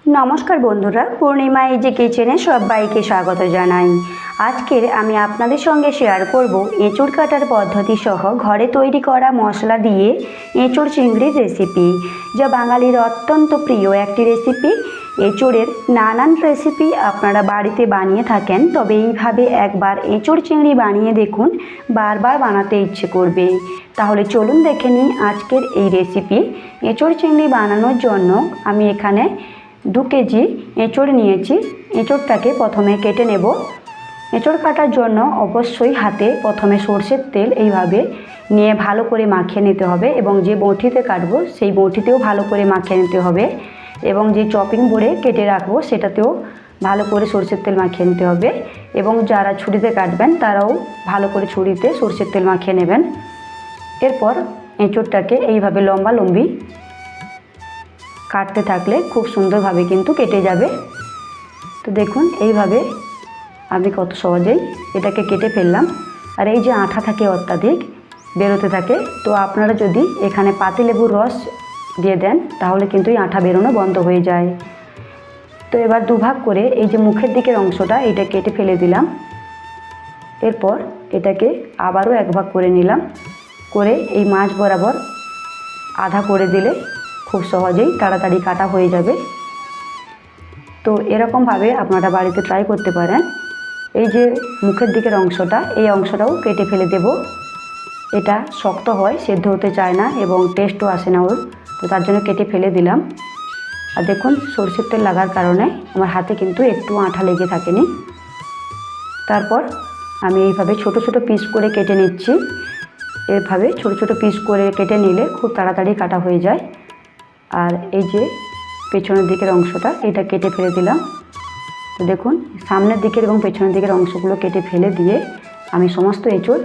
নমস্কার বন্ধুরা, পূর্ণিমা ইজি কিচেনে সবাইকে স্বাগত জানাই। আজকের আমি আপনাদের সঙ্গে শেয়ার করব এঁচোড় কাটার পদ্ধতি সহ ঘরে তৈরি করা মশলা দিয়ে এঁচোড় চিংড়ির রেসিপি, যা বাঙালির অত্যন্ত প্রিয় একটি রেসিপি। এঁচোড়ের নানান রেসিপি আপনারা বাড়িতে বানিয়ে থাকেন, তবে এইভাবে একবার এঁচোড় চিংড়ি বানিয়ে দেখুন, বারবার বানাতে ইচ্ছে করবে। তাহলে চলুন দেখে নিই আজকের এই রেসিপি। এঁচোড় চিংড়ি বানানোর জন্য আমি এখানে 2 কেজি এঁচোড় নিয়েছি। এঁচোড়টাকে প্রথমে কেটে নেব। এঁচোড় কাটার জন্য অবশ্যই হাতে প্রথমে সরষের তেল এইভাবে নিয়ে ভালো করে মাখিয়ে নিতে হবে, এবং যে বঁটিতে কাটবো সেই বঁটিতেও ভালো করে মাখিয়ে নিতে হবে, এবং যে চপিং বোর্ডে কেটে রাখবো সেটাতেও ভালো করে সরষের তেল মাখিয়ে নিতে হবে, এবং যারা ছুরিতে কাটবেন তারাও ভালো করে ছুরিতে সরষের তেল মাখিয়ে নেবেন। এরপর এঁচোড়টাকে এইভাবে লম্বা লম্বি কাটতে থাকলে খুব সুন্দরভাবে কিন্তু কেটে যাবে। তো দেখুন এইভাবে আমি কত সহজেই এটাকে কেটে ফেললাম। আর এই যে আঠা থাকে অত্যাধিক বেরোতে থাকে, তো আপনারা যদি এখানে পাতিলেবুর রস দিয়ে দেন তাহলে কিন্তু এই আঠা বেরোনো বন্ধ হয়ে যায়। তো এবার দুভাগ করে এই যে মুখের দিকের অংশটা এটা কেটে ফেলে দিলাম। এরপর এটাকে আবারও এক ভাগ করে নিলাম, করে এই মাঝ বরাবর আধা করে দিলে খুব সহজেই তাড়াতাড়ি কাটা হয়ে যাবে। তো এরকমভাবে আপনারা বাড়িতে ট্রাই করতে পারেন। এই যে মুখের দিকের অংশটা, এই অংশটাও কেটে ফেলে দেব। এটা শক্ত হয়, সেদ্ধ হতে চায় না এবং টেস্টও আসে না ওর, তো তার জন্য কেটে ফেলে দিলাম। আর দেখুন সরষের তেল লাগার কারণে আমার হাতে কিন্তু একটু আঠা লেগে থাকেনি। তারপর আমি এইভাবে ছোট ছোট পিস করে কেটে নিচ্ছি। এভাবে ছোট ছোট পিস করে কেটে নিলে খুব তাড়াতাড়ি কাটা হয়ে যায়। আর এই যে পেছনের দিকের অংশটা এটা কেটে ফেলে দিলাম। তো দেখুন সামনের দিকের এবং পেছনের দিকের অংশগুলো কেটে ফেলে দিয়ে আমি সমস্ত এঁচোড়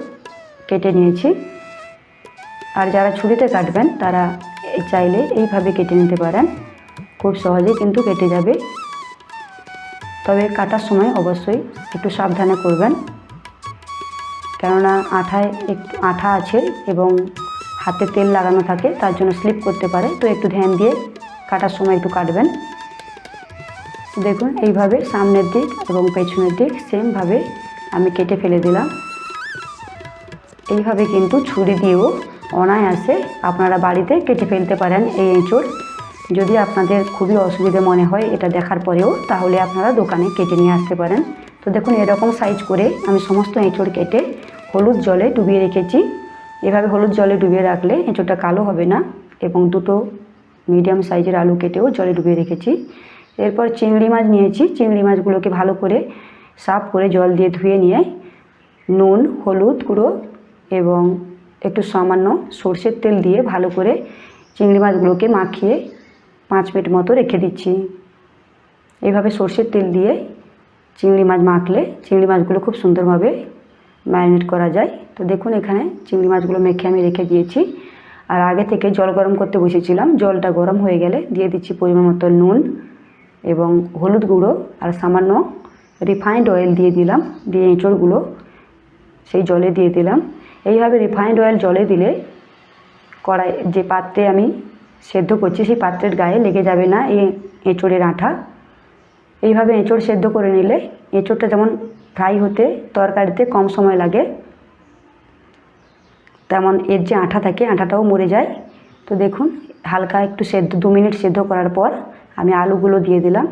কেটে নিয়েছি। আর যারা ছুরিতে কাটবেন তারা চাইলে এইভাবে কেটে নিতে পারেন, খুব সহজেই কিন্তু কেটে যাবে। তবে কাটার সময় অবশ্যই একটু সাবধানে করবেন, কেননা আঠায় একটু আঠা আছে এবং হাতে তেল লাগানো থাকে, তার জন্য স্লিপ করতে পারে। তো একটু ধ্যান দিয়ে কাটার সময় একটু কাটবেন। দেখুন এইভাবে সামনের দিক এবং পেছনের দিক সেমভাবে আমি কেটে ফেলে দিলাম। এইভাবে কিন্তু ছুরি দিয়েও অনায়াসে আপনারা বাড়িতে কেটে ফেলতে পারেন এই এঁচোড়। যদি আপনাদের খুবই অসুবিধে মনে হয় এটা দেখার পরেও, তাহলে আপনারা দোকানে কেটে নিয়ে আসতে পারেন। তো দেখুন এরকম সাইজ করে আমি সমস্ত এঁচোড় কেটে হলুদ জলে ডুবিয়ে রেখেছি। এভাবে হলুদ জলে ডুবিয়ে রাখলে এঁচোড়টা কালো হবে না। এবং 2টো মিডিয়াম সাইজের আলু কেটেও জলে ডুবিয়ে রেখেছি। এরপর চিংড়ি মাছ নিয়েছি। চিংড়ি মাছগুলোকে ভালো করে সাফ করে জল দিয়ে ধুয়ে নিয়ে নুন, হলুদ গুঁড়ো এবং একটু সামান্য সরষের তেল দিয়ে ভালো করে চিংড়ি মাছগুলোকে মাখিয়ে 5 মিনিট মতো রেখে দিচ্ছি। এইভাবে সরষের তেল দিয়ে চিংড়ি মাছ মাখলে চিংড়ি মাছগুলো খুব সুন্দরভাবে ম্যারিনেট করা যায়। তো দেখুন এখানে চিংড়ি মাছগুলো মেখে আমি রেখে দিয়েছি। আর আগে থেকে জল গরম করতে বসেছিলাম। জলটা গরম হয়ে গেলে দিয়ে দিচ্ছি পরিমাণ মতো নুন এবং হলুদ গুঁড়ো আর সামান্য রিফাইন্ড অয়েল দিয়ে দিলাম। দিয়ে এঁচোড়গুলো সেই জলে দিয়ে দিলাম। এইভাবে রিফাইন্ড অয়েল জলে দিলে কড়াই যে পাত্রে আমি সেদ্ধ করছি সেই পাত্রের গায়ে লেগে যাবে না এই এঁচোড়ের আঠা। এইভাবে এঁচোড় সেদ্ধ করে নিলে এঁচোড়টা যেমন ফ্রাই হতে তরকারিতে কম সময় লাগে, তেমন এর যে আঠা থাকে আঠাটাও মরে যায়। তো দেখুন হালকা একটু সেদ্ধ 2 মিনিট সেদ্ধ করার পর আমি আলুগুলো দিয়ে দিলাম।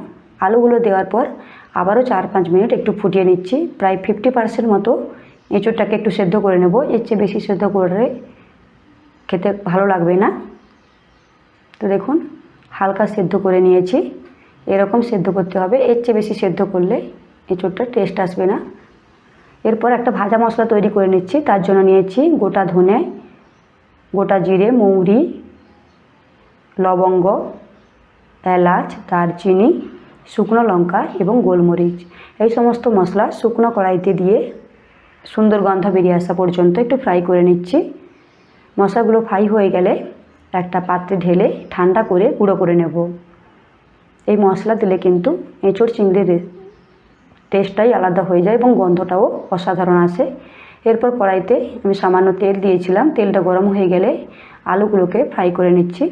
আলুগুলো দেওয়ার পর আবারও 4-5 মিনিট একটু ফুটিয়ে নিচ্ছি। প্রায় 50% মতো এঁচোড়টাকে একটু সেদ্ধ করে নেব। এর চেয়ে বেশি সেদ্ধ করে খেতে ভালো লাগবে না। তো দেখুন হালকা সেদ্ধ করে নিয়েছি। এরকম সেদ্ধ করতে হবে, এর চেয়ে বেশি সেদ্ধ করলে এঁচোড়টা টেস্ট আসবে না। এরপর একটা ভাজা মশলা তৈরি করে নিচ্ছি। তার জন্য নিয়েছি গোটা ধনে, গোটা জিরে, মৌরি, লবঙ্গ, এলাচ, দারচিনি, শুকনো লঙ্কা এবং গোলমরিচ। এই সমস্ত মশলা শুকনো কড়াইতে দিয়ে সুন্দর গন্ধ বেরিয়ে আসা পর্যন্ত একটু ফ্রাই করে নিচ্ছি। মশলাগুলো ফ্রাই হয়ে গেলে একটা পাত্রে ঢেলে ঠান্ডা করে গুঁড়ো করে নেব। এই মশলা দিলে কিন্তু এঁচোড় চিংড়ির টেস্টটাই আলাদা হয়ে যায় এবং গন্ধটাও অসাধারণ আসে। এরপর কড়াইতে আমি সামান্য তেল দিয়েছিলাম। তেলটা গরম হয়ে গেলে আলুগুলোকে ফ্রাই করে নিচ্ছি।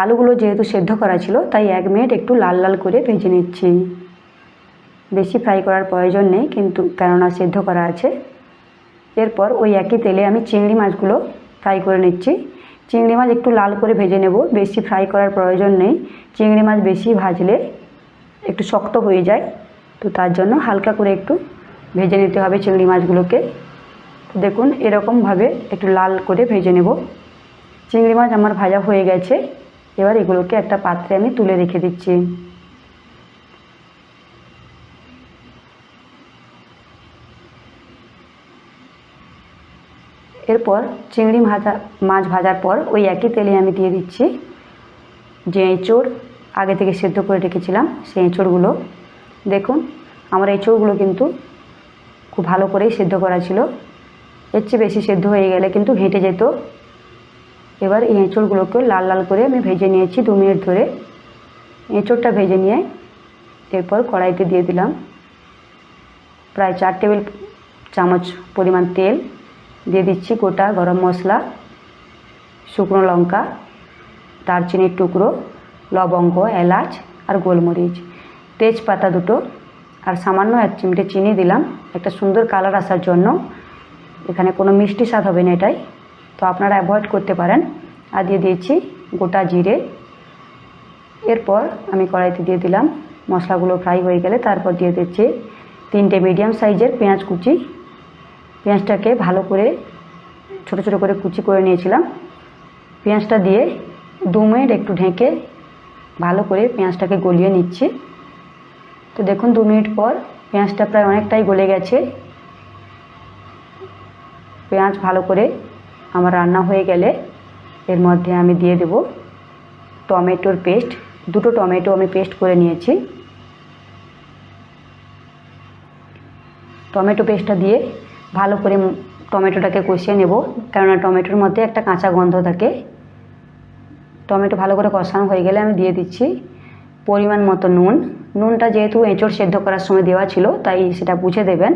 আলুগুলো যেহেতু সেদ্ধ করা ছিল তাই 1 মিনিট একটু লাল লাল করে ভেজে নিচ্ছি। বেশি ফ্রাই করার প্রয়োজন নেই কিন্তু কেননা সেদ্ধ করা আছে। এরপর ওই একই তেলে আমি চিংড়ি মাছগুলো ফ্রাই করে নিচ্ছি। চিংড়ি মাছ একটু লাল করে ভেজে নেব, বেশি ফ্রাই করার প্রয়োজন নেই। চিংড়ি মাছ বেশি ভাজলে একটু শক্ত হয়ে যায়, তো তার জন্য হালকা করে একটু ভেজে নিতে হবে চিংড়ি মাছগুলোকে। তো দেখুন এরকমভাবে একটু লাল করে ভেজে নেব। চিংড়ি মাছ আমার ভাজা হয়ে গেছে। এবার এগুলোকে একটা পাত্রে আমি তুলে রেখে দিচ্ছি। এরপর চিংড়ি মাছ ভাজার পর ওই একই তেলে আমি দিয়ে দিচ্ছি যে এঁচোড় আগে থেকে সেদ্ধ করে রেখেছিলাম সেই এঁচোড়গুলো। দেখুন আমার এঁচোড়গুলো কিন্তু খুব ভালো করেই সেদ্ধ করা ছিল, এর চেয়ে বেশি সেদ্ধ হয়ে গেলে কিন্তু ঘেঁটে যেত। এবার এই এঁচোড়গুলোকে লাল লাল করে আমি ভেজে নিয়েছি 2 মিনিট ধরে। এঁচোড়টা ভেজে নিয়ে এরপর কড়াইতে দিয়ে দিলাম প্রায় 4 টেবিল চামচ পরিমাণ তেল। দিয়ে দিচ্ছি গোটা গরম মশলা, শুকনো লঙ্কা, দারচিনির টুকরো, লবঙ্গ, এলাচ আর গোলমরিচ, তেজপাতা 2টো আর সামান্য 1 চিমটে চিনি দিলাম একটা সুন্দর কালার আসার জন্য। এখানে কোনো মিষ্টি স্বাদ হবে না এটাই, তো আপনারা অ্যাভয়েড করতে পারেন। আর দিয়ে দিয়েছি গোটা জিরে। এরপর আমি কড়াইতে দিয়ে দিলাম মশলাগুলো ফ্রাই হয়ে গেলে তারপর দিয়ে দিচ্ছি 3টে মিডিয়াম সাইজের পেঁয়াজ কুচি। পেঁয়াজটাকে ভালো করে ছোট ছোট করে কুচি করে নিয়েছিলাম। পেঁয়াজটা দিয়ে 2 মিনিট একটু ঢেকে ভালো করে পেঁয়াজটাকে গলিয়ে নিচ্ছি। তো দেখুন 2 মিনিট পর পেঁয়াজটা প্রায় অনেকটাই গলে গেছে। পেঁয়াজ ভালো করে আমার রান্না হয়ে গেলে এর মধ্যে আমি দিয়ে দেব টমেটোর পেস্ট। 2টো টমেটো আমি পেস্ট করে নিয়েছি। টমেটো পেস্টটা দিয়ে ভালো করে টমেটোটাকে কষিয়ে নেব, কেননা টমেটোর মধ্যে একটা কাঁচা গন্ধ থাকে। টমেটো ভালো করে কষানো হয়ে গেলে আমি দিয়ে দিচ্ছি পরিমাণ মতো নুন। নুনটা যেহেতু এঁচোড় সেদ্ধ করার সময় দেওয়া ছিল তাই সেটা বুঝে দেবেন।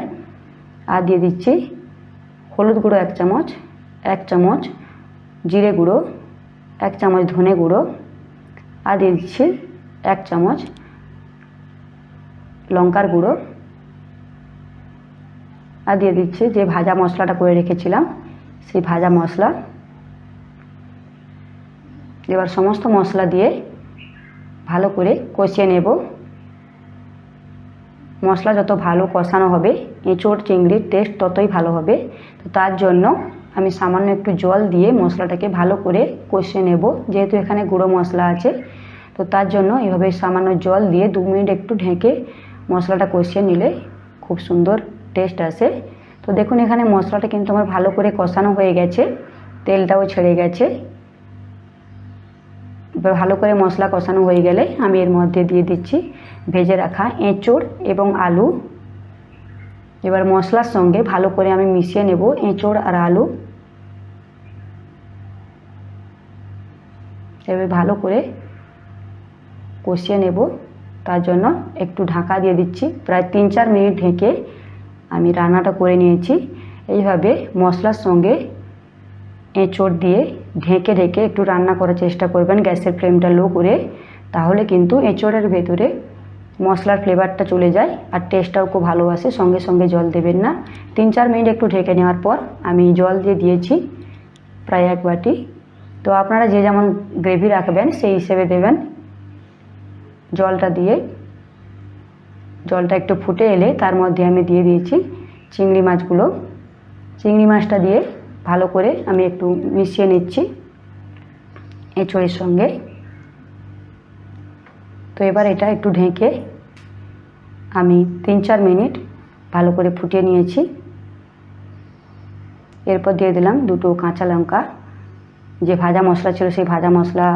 আর দিয়ে দিচ্ছি হলুদ গুঁড়ো 1 চামচ, 1 চামচ জিরে গুঁড়ো, 1 চামচ ধনে গুঁড়ো, আর দিয়ে দিচ্ছি 1 চামচ লঙ্কার গুঁড়ো, আর দিয়ে দিচ্ছি যে ভাজা মশলাটা করে রেখেছিলাম সেই ভাজা মশলা। এবার সমস্ত মশলা দিয়ে ভালো করে কষিয়ে নেব। মশলা যত ভালো কষানো হবে এঁচোড় চিংড়ির টেস্ট ততই ভালো হবে। তো তার জন্য আমি সামান্য একটু জল দিয়ে মশলাটাকে ভালো করে কষিয়ে নেব, যেহেতু এখানে গুঁড়ো মশলা আছে। তো তার জন্য এভাবে সামান্য জল দিয়ে 2 মিনিট একটু ঢেকে মশলাটা কষিয়ে নিলে খুব সুন্দর টেস্ট আসে। তো দেখুন এখানে মশলাটা কিন্তু আমার ভালো করে কষানো হয়ে গেছে, তেলটাও ছেড়ে গেছে। এবার ভালো করে মশলা কষানো হয়ে গেলে আমি এর মধ্যে দিয়ে দিচ্ছি ভেজে রাখা এঁচোড় এবং আলু। এবার মশলার সঙ্গে ভালো করে আমি মিশিয়ে নেব এঁচোড় আর আলু। এবার ভালো করে কষিয়ে নেব, তার জন্য একটু ঢাকা দিয়ে দিচ্ছি। প্রায় 3-4 মিনিট ঢেকে আমি রান্নাটা করে নিয়েছি। এইভাবে মশলার সঙ্গে এঁচোড় দিয়ে ঢেকে ঢেকে একটু রান্না করার চেষ্টা করবেন গ্যাসের ফ্লেমটা লো করে, তাহলে কিন্তু এঁচোড়ের ভেতরে মশলার ফ্লেভারটা চলে যায় আর টেস্টটাও খুব ভালো আসে। সঙ্গে সঙ্গে জল দেবেন না। 3-4 মিনিট একটু ঢেকে নেওয়ার পর আমি জল দিয়ে দিয়েছি প্রায় 1 বাটি। তো আপনারা যে যেমন গ্রেভি রাখবেন সেই হিসেবে দেবেন। জলটা দিয়ে জলটা একটু ফুটে এলে তার মধ্যে আমি দিয়ে দিয়েছি চিংড়ি মাছগুলো। চিংড়ি মাছটা দিয়ে ভালো করে আমি একটু মিশিয়ে নিচ্ছি এঁচোড়ের সঙ্গে। তো এবার এটা একটু ঢেকে আমি 3-4 মিনিট ভালো করে ফুটিয়ে নিয়েছি। এরপর দিয়ে দিলাম 2টো কাঁচা লঙ্কা। যে ভাজা মশলা ছিল সেই ভাজা মশলা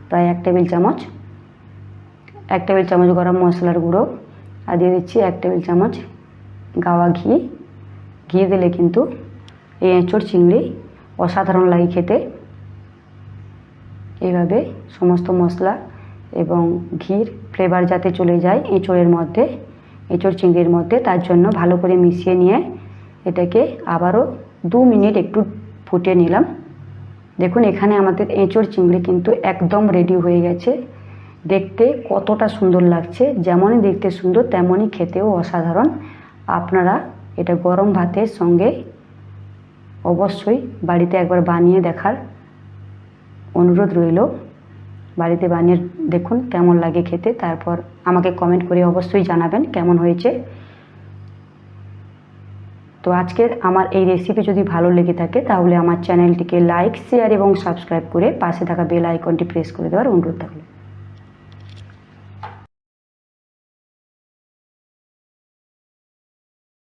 প্রায় 1 টেবিল চামচ, 1 টেবিল চামচ গরম মশলার গুঁড়ো, আর দিয়ে দিচ্ছি 1 টেবিল চামচ গাওয়া ঘি। ঘি দিলে কিন্তু এই এঁচোড় চিংড়ি অসাধারণ লাগে খেতে। এইভাবে সমস্ত মশলা এবং ঘির ফ্লেভার যাতে চলে যায় এঁচোড়ের মধ্যে, এঁচোড় চিংড়ির মধ্যে, তার জন্য ভালো করে মিশিয়ে নিয়ে এটাকে আবারও 2 মিনিট একটু ফুটিয়ে নিলাম। দেখুন এখানে আমাদের এঁচোড় চিংড়ি কিন্তু একদম রেডি হয়ে গেছে। দেখতে কতটা সুন্দর লাগছে, যেমনই দেখতে সুন্দর তেমনই খেতেও অসাধারণ। আপনারা এটা গরম ভাতের সঙ্গে অবশ্যই বাড়িতে একবার বানিয়ে দেখার অনুরোধ রইল। বাড়িতে বানিয়ে দেখুন কেমন লাগে খেতে, তারপর আমাকে কমেন্ট করে অবশ্যই জানাবেন কেমন হয়েছে। তো আজকের আমার এই রেসিপি যদি ভালো লেগে থাকে তাহলে আমার চ্যানেলটিকে লাইক, শেয়ার এবং সাবস্ক্রাইব করে পাশে থাকা বেল আইকনটি প্রেস করে দেওয়ার অনুরোধ থাকলো।